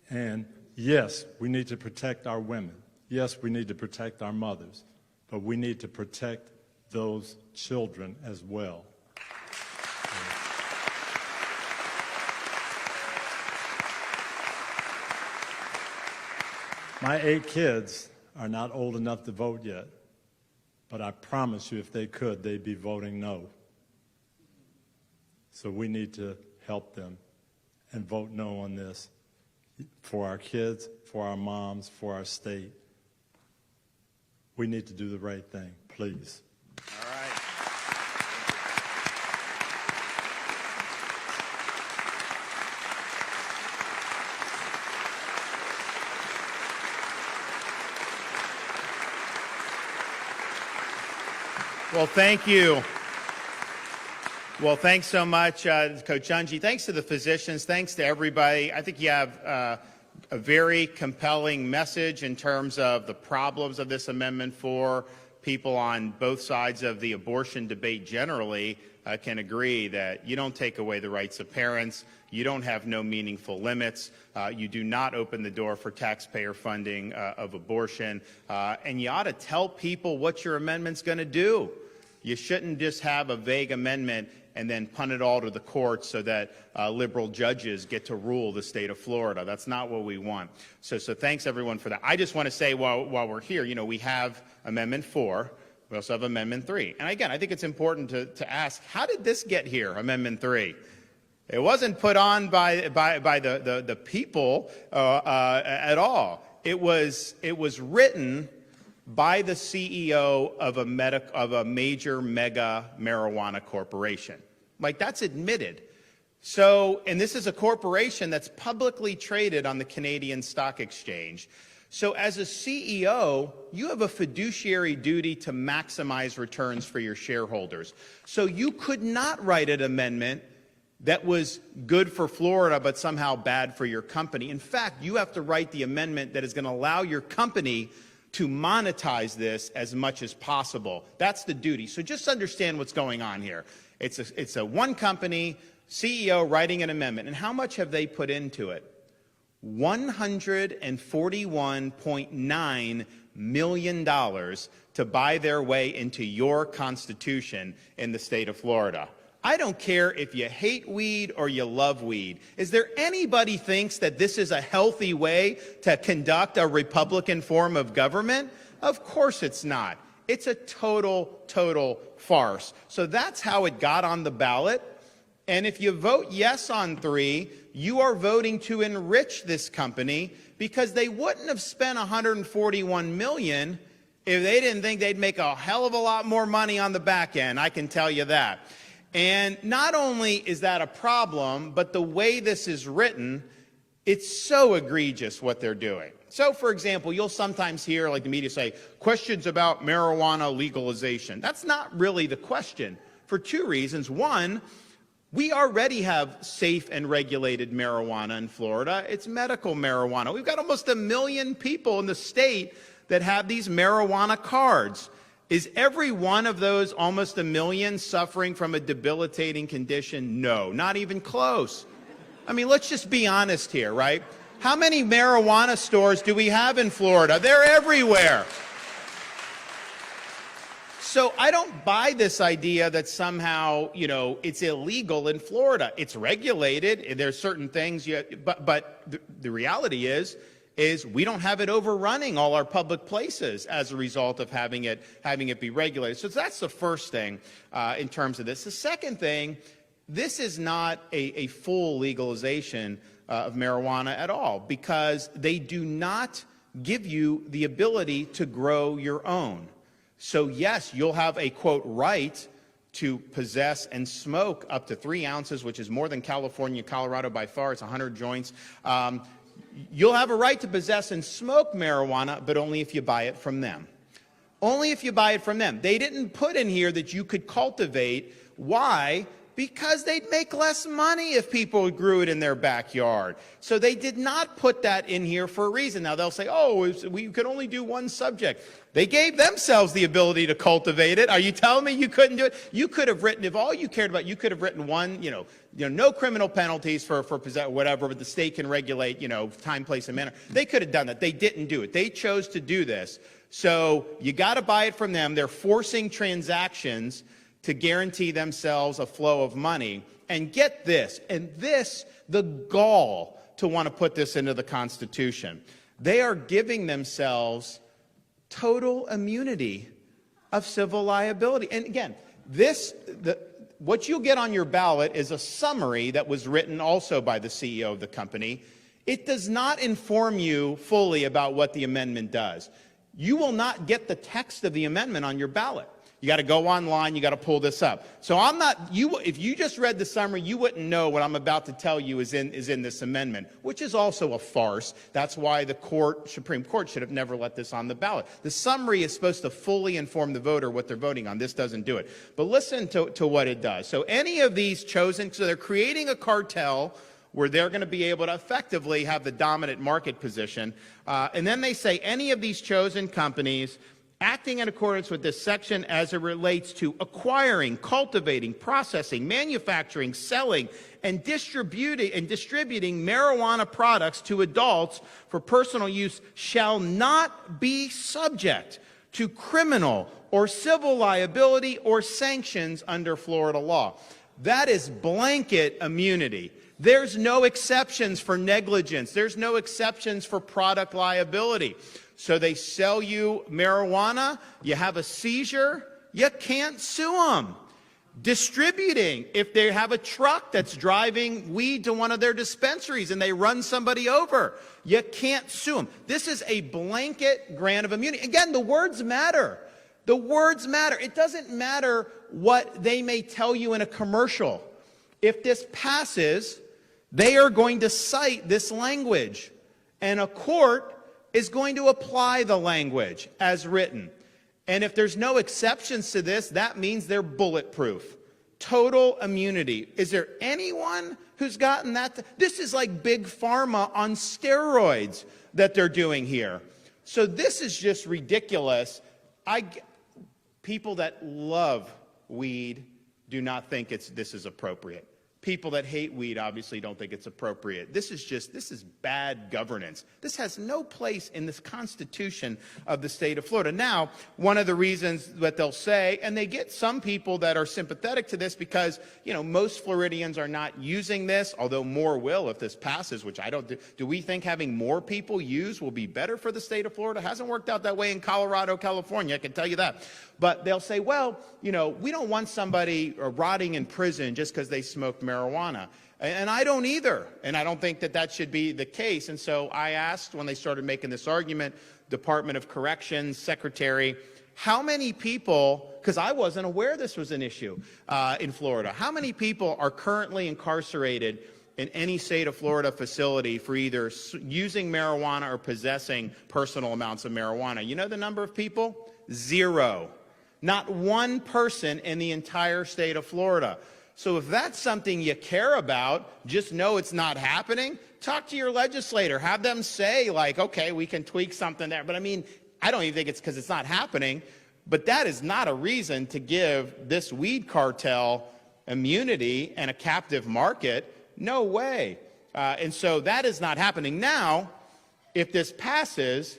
And yes, we need to protect our women. Yes, we need to protect our mothers, but we need to protect those children as well. My 8 kids are not old enough to vote yet, but I promise you if they could, they'd be voting no. So we need to help them and vote no on this for our kids, for our moms, for our state. We need to do the right thing, please. All right. Well, thank you. Well, thanks so much, Coach Dungy. Thanks to the physicians. Thanks to everybody. I think you have a very compelling message in terms of the problems of this amendment. For people on both sides of the abortion debate generally can agree that you don't take away the rights of parents. You don't have no meaningful limits. You do not open the door for taxpayer funding of abortion. And you ought to tell people what your amendment's going to do. You shouldn't just have a vague amendment and then punt it all to the courts so that liberal judges get to rule the state of Florida. That's not what we want. So thanks everyone for that. I just want to say while we're here, you know, we have Amendment 4. We also have Amendment 3. And again, I think it's important to ask, how did this get here, Amendment 3? It wasn't put on by the people at all. it was written by the CEO of a major mega marijuana corporation. Like, that's admitted. So, and this is a corporation that's publicly traded on the Canadian Stock Exchange. So as a CEO, you have a fiduciary duty to maximize returns for your shareholders. So you could not write an amendment that was good for Florida but somehow bad for your company. In fact, you have to write the amendment that is going to allow your company to monetize this as much as possible. That's the duty. So just understand what's going on here. It's a one company CEO writing an amendment. And how much have they put into it? $141.9 million to buy their way into your Constitution in the state of Florida. I don't care if you hate weed or you love weed. Is there anybody thinks that this is a healthy way to conduct a Republican form of government? Of course it's not. It's a total farce. So that's how it got on the ballot. And if you vote yes on 3, you are voting to enrich this company, because they wouldn't have spent $141 million if they didn't think they'd make a hell of a lot more money on the back end. I can tell you that. And not only is that a problem, but the way this is written, it's so egregious what they're doing. So, for example, you'll sometimes hear, like the media say, questions about marijuana legalization. That's not really the question, for 2 reasons. One, we already have safe and regulated marijuana in Florida. It's medical marijuana. We've got almost 1 million people in the state that have these marijuana cards. Is every one of those almost 1 million suffering from a debilitating condition? No, not even close. I mean, let's just be honest here, right? How many marijuana stores do we have in Florida? They're everywhere. So I don't buy this idea that somehow, it's illegal in Florida. It's regulated. There's certain things, but the reality is we don't have it overrunning all our public places as a result of having it be regulated. So that's the first thing in terms of this. The second thing, this is not a full legalization of marijuana at all, because they do not give you the ability to grow your own. So yes, you'll have a, quote, right to possess and smoke up to 3 ounces, which is more than California, Colorado by far. It's 100 joints. You'll have a right to possess and smoke marijuana, but only if you buy it from them. Only if you buy it from them. They didn't put in here that you could cultivate. Why? Because they'd make less money if people grew it in their backyard. So they did not put that in here for a reason. Now they'll say, oh, we could only do one subject. They gave themselves the ability to cultivate it. Are you telling me you couldn't do it? You could have written, if all you cared about, you could have written one, no criminal penalties for whatever, but the state can regulate, time, place, and manner. They could have done that. They didn't do it. They chose to do this. So you got to buy it from them. They're forcing transactions to guarantee themselves a flow of money. And get this, the gall to want to put this into the Constitution. They are giving themselves total immunity of civil liability. And again, what you'll get on your ballot is a summary that was written also by the CEO of the company. It does not inform you fully about what the amendment does. You will not get the text of the amendment on your ballot. You got to go online, you got to pull this up. So if you just read the summary, you wouldn't know what I'm about to tell you is in this amendment, which is also a farce. That's why the Supreme Court should have never let this on the ballot. The summary is supposed to fully inform the voter what they're voting on. This doesn't do it. But listen to what it does. So any of these chosen, so they're creating a cartel where they're going to be able to effectively have the dominant market position. And then they say any of these chosen companies acting in accordance with this section as it relates to acquiring, cultivating, processing, manufacturing, selling, and distributing marijuana products to adults for personal use shall not be subject to criminal or civil liability or sanctions under Florida law. That is blanket immunity. There's no exceptions for negligence. There's no exceptions for product liability. So they sell you marijuana, you have a seizure, you can't sue them. distributing. If they have a truck that's driving weed to one of their dispensaries and they run somebody over, you can't sue them. This is a blanket grant of immunity. Again, the words matter. The words matter. It doesn't matter what they may tell you in a commercial. If this passes, they are going to cite this language, and a court is going to apply the language as written. And if there's no exceptions to this, that means they're bulletproof. Total immunity. Is there anyone who's gotten that? This is like big pharma on steroids that they're doing here. So this is just ridiculous. People that love weed do not think this is appropriate. People that hate weed obviously don't think it's appropriate. This is bad governance. This has no place in this Constitution of the state of Florida. Now, one of the reasons that they'll say, and they get some people that are sympathetic to this because, most Floridians are not using this, although more will if this passes, which I don't do. Do we think having more people use will be better for the state of Florida? It hasn't worked out that way in Colorado, California, I can tell you that. But they'll say, well, we don't want somebody rotting in prison just because they smoked marijuana. And I don't either. And I don't think that should be the case. And so I asked, when they started making this argument, Department of Corrections Secretary, how many people, because I wasn't aware this was an issue in Florida, how many people are currently incarcerated in any state of Florida facility for either using marijuana or possessing personal amounts of marijuana? You know the number of people? 0. Not one person in the entire state of Florida. So if that's something you care about, just know it's not happening. Talk to your legislator. Have them say, okay, we can tweak something there. But I don't even think it's because it's not happening. But that is not a reason to give this weed cartel immunity and a captive market. No way. And so that is not happening. Now, if this passes,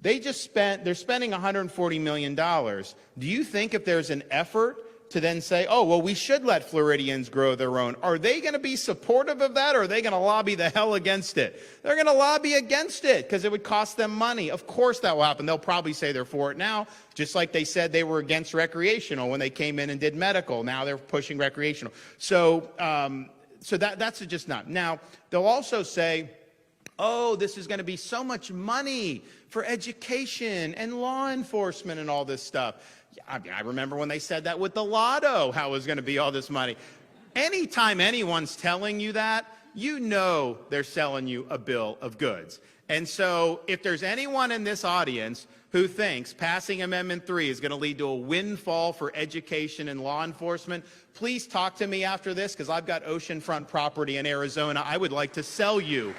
they're spending $140 million. Do you think if there's an effort to then say, oh, well, we should let Floridians grow their own, are they going to be supportive of that, or are they going to lobby the hell against it? They're going to lobby against it because it would cost them money. Of course that will happen. They'll probably say they're for it now, just like they said they were against recreational when they came in and did medical. Now they're pushing recreational. So that's just not. Now, they'll also say, oh, this is going to be so much money for education and law enforcement and all this stuff. I remember when they said that with the lotto, how it was going to be all this money. Anytime anyone's telling you that, they're selling you a bill of goods. And so if there's anyone in this audience who thinks passing Amendment 3 is going to lead to a windfall for education and law enforcement, please talk to me after this, because I've got oceanfront property in Arizona I would like to sell you.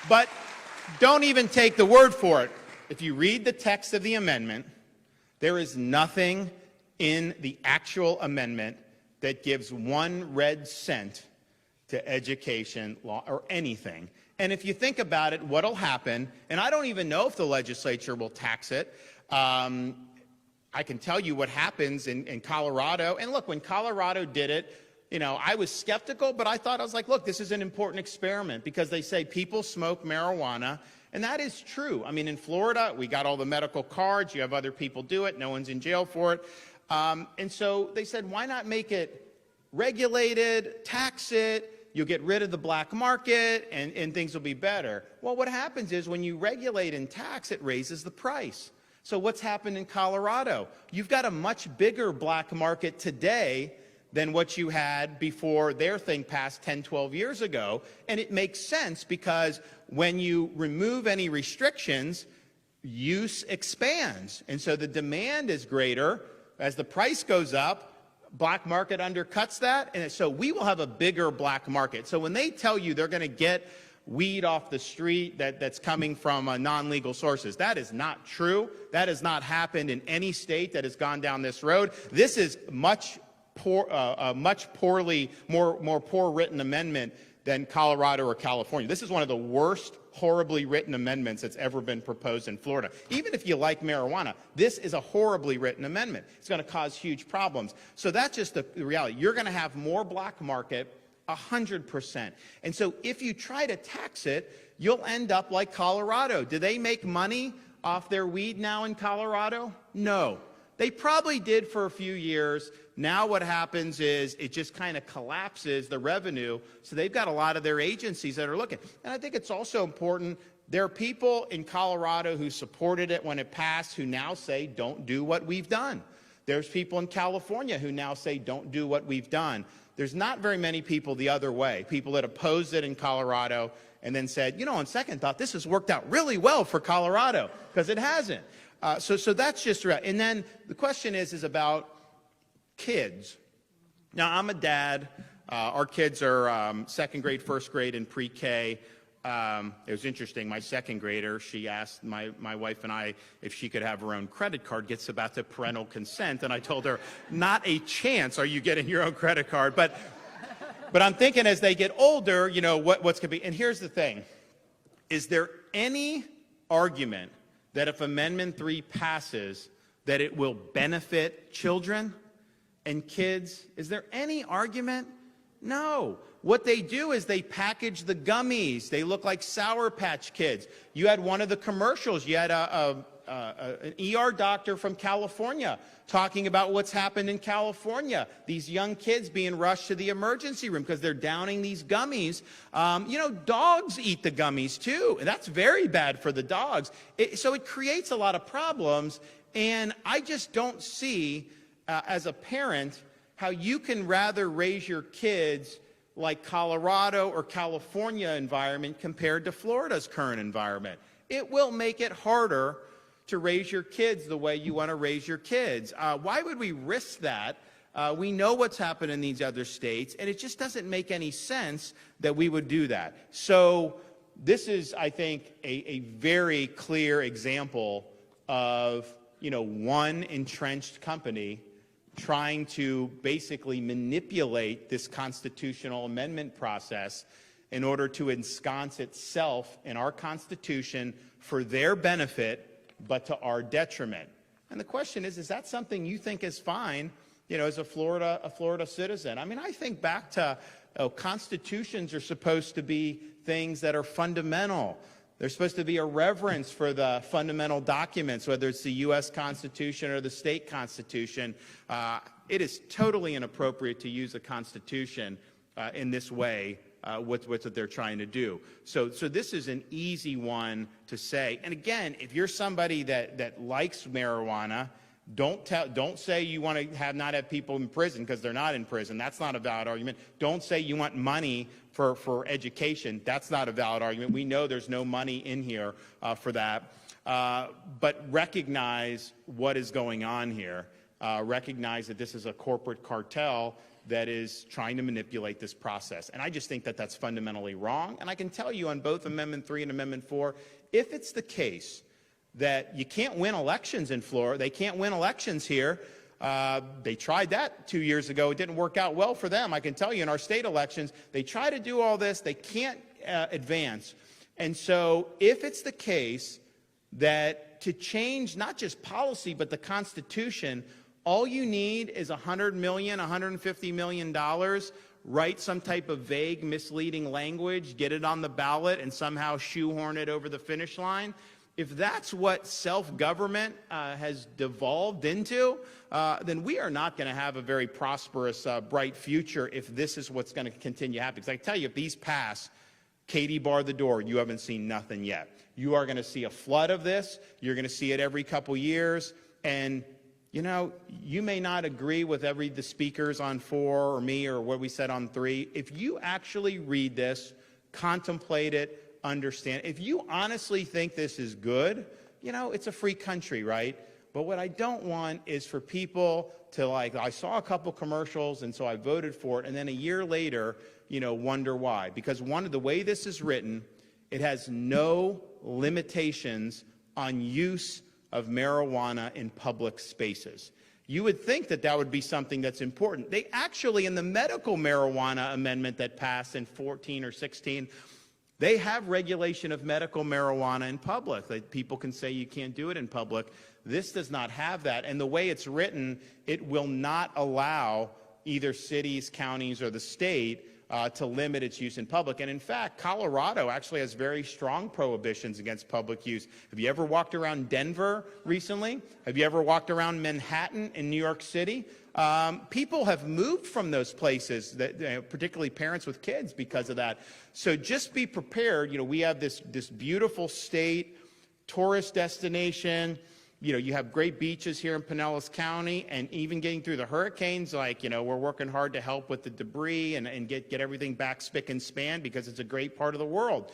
But don't even take the word for it. If you read the text of the amendment, there is nothing in the actual amendment that gives 1 red cent to education, law, or anything. And if you think about it, what'll happen, and I don't even know if the legislature will tax it. I can tell you what happens in Colorado. And look, when Colorado did it, I was skeptical, but I was like, look, this is an important experiment because they say people smoke marijuana. And that is true. In Florida, we got all the medical cards. You have other people do it. No one's in jail for it. And so they said, why not make it regulated, tax it? You'll get rid of the black market and things will be better. Well, what happens is when you regulate and tax, it raises the price. So what's happened in Colorado? You've got a much bigger black market today than what you had before their thing passed 10, 12 years ago. And it makes sense because when you remove any restrictions, use expands. And so the demand is greater. As the price goes up, black market undercuts that. And so we will have a bigger black market. So when they tell you they're going to get weed off the street that's coming from non-legal sources, that is not true. That has not happened in any state that has gone down this road. This is more poor written amendment than Colorado or California. This is one of the worst, horribly written amendments that's ever been proposed in Florida. Even if you like marijuana, this is a horribly written amendment. It's going to cause huge problems. So that's just the reality. You're going to have more black market, 100%. And so if you try to tax it, you'll end up like Colorado. Do they make money off their weed now in Colorado? No. They probably did for a few years. Now what happens is it just kind of collapses the revenue. So they've got a lot of their agencies that are looking. And I think it's also important, there are people in Colorado who supported it when it passed who now say, don't do what we've done. There's people in California who now say, don't do what we've done. There's not very many people the other way, people that opposed it in Colorado and then said, you know, on second thought, this has worked out really well for Colorado, because it hasn't. So that's just right. And then the question is about kids. Now, I'm a dad. Our kids are second grade, first grade, and pre-K. It was interesting. My second grader, she asked my wife and I if she could have her own credit card, gets about the parental consent, and I told her, not a chance are you getting your own credit card. But I'm thinking as they get older, you know, what's going to be. And here's the thing. Is there any argument that if Amendment 3 passes, that it will benefit children and kids? Is there any argument? No. What they do is they package the gummies. They look like Sour Patch Kids. You had one of the commercials. You had an ER doctor from California talking about what's happened in California. These young kids being rushed to the emergency room because they're downing these gummies. You know, dogs eat the gummies too. And that's very bad for the dogs. So it creates a lot of problems. And I just don't see, as a parent, how you can rather raise your kids like Colorado or California environment compared to Florida's current environment. It will make it harder to raise your kids the way you want to raise your kids. Why would we risk that? We know what's happened in these other states, and it just doesn't make any sense that we would do that. So this is, I think, a very clear example of, you know, one entrenched company trying to basically manipulate this constitutional amendment process in order to ensconce itself in our Constitution for their benefit, but to our detriment. And the question is that something you think is fine, you know, as a Florida citizen? I mean, I think back to constitutions are supposed to be things that are fundamental. There's supposed to be a reverence for the fundamental documents, whether it's the U.S. Constitution or the state constitution. It is totally inappropriate to use a constitution in this way with what they're trying to do. So this is an easy one to say. And again, if you're somebody that likes marijuana, don't say you want to not have people in prison because they're not in prison. That's not a valid argument. Don't say you want money for education. That's not a valid argument. We know there's no money in here for that. But recognize what is going on here. Recognize that this is a corporate cartel that is trying to manipulate this process. And I just think that that's fundamentally wrong. And I can tell you on both Amendment 3 and Amendment 4, if it's the case that you can't win elections in Florida, they can't win elections here. They tried that 2 years ago. It didn't work out well for them. I can tell you in our state elections, they try to do all this. They can't advance. And so if it's the case that to change not just policy but the Constitution, all you need is $100 million, $150 million, write some type of vague, misleading language, get it on the ballot, and somehow shoehorn it over the finish line. If that's what self-government has devolved into, then we are not going to have a very prosperous, bright future if this is what's going to continue happening. Because I tell you, if these pass, Katie bar the door, you haven't seen nothing yet. You are going to see a flood of this. You're going to see it every couple years. And, you know, you may not agree with the speakers on 4 or me or what we said on 3. If you actually read this, contemplate it, understand. If you honestly think this is good, you know, it's a free country, right? But what I don't want is for people to I saw a couple commercials and so I voted for it, and then a year later, you know, wonder why. Because the way this is written, it has no limitations on use of marijuana in public spaces. You would think that that would be something that's important. They actually, in the medical marijuana amendment that passed in 14 or 16, they have regulation of medical marijuana in public. That people can say you can't do it in public. This does not have that. And the way it's written, it will not allow either cities, counties, or the state to limit its use in public. And in fact, Colorado actually has very strong prohibitions against public use. Have you ever walked around Denver recently? Have you ever walked around Manhattan in New York City? People have moved from those places, that, particularly parents with kids, because of that. So just be prepared. We have this beautiful state, tourist destination. You have great beaches here in Pinellas County, and even getting through the hurricanes, we're working hard to help with the debris and get everything back spick and span, because it's a great part of the world.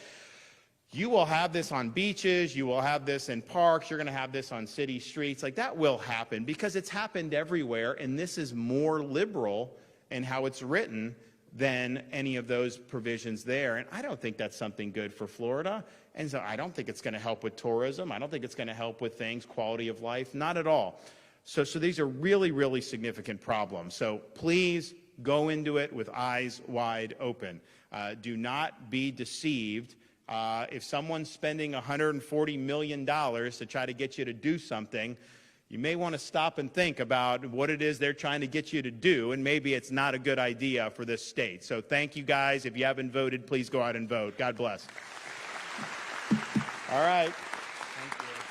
You will have this on beaches, you will have this in parks, you're going to have this on city streets. That will happen because it's happened everywhere, and this is more liberal in how it's written than any of those provisions there. And I don't think that's something good for Florida. And so I don't think it's going to help with tourism. I don't think it's going to help with things, quality of life, not at all. So these are really, really significant problems. So please go into it with eyes wide open. Do not be deceived. If someone's spending $140 million to try to get you to do something, you may want to stop and think about what it is they're trying to get you to do, and maybe it's not a good idea for this state. So thank you, guys. If you haven't voted, please go out and vote. God bless. All right.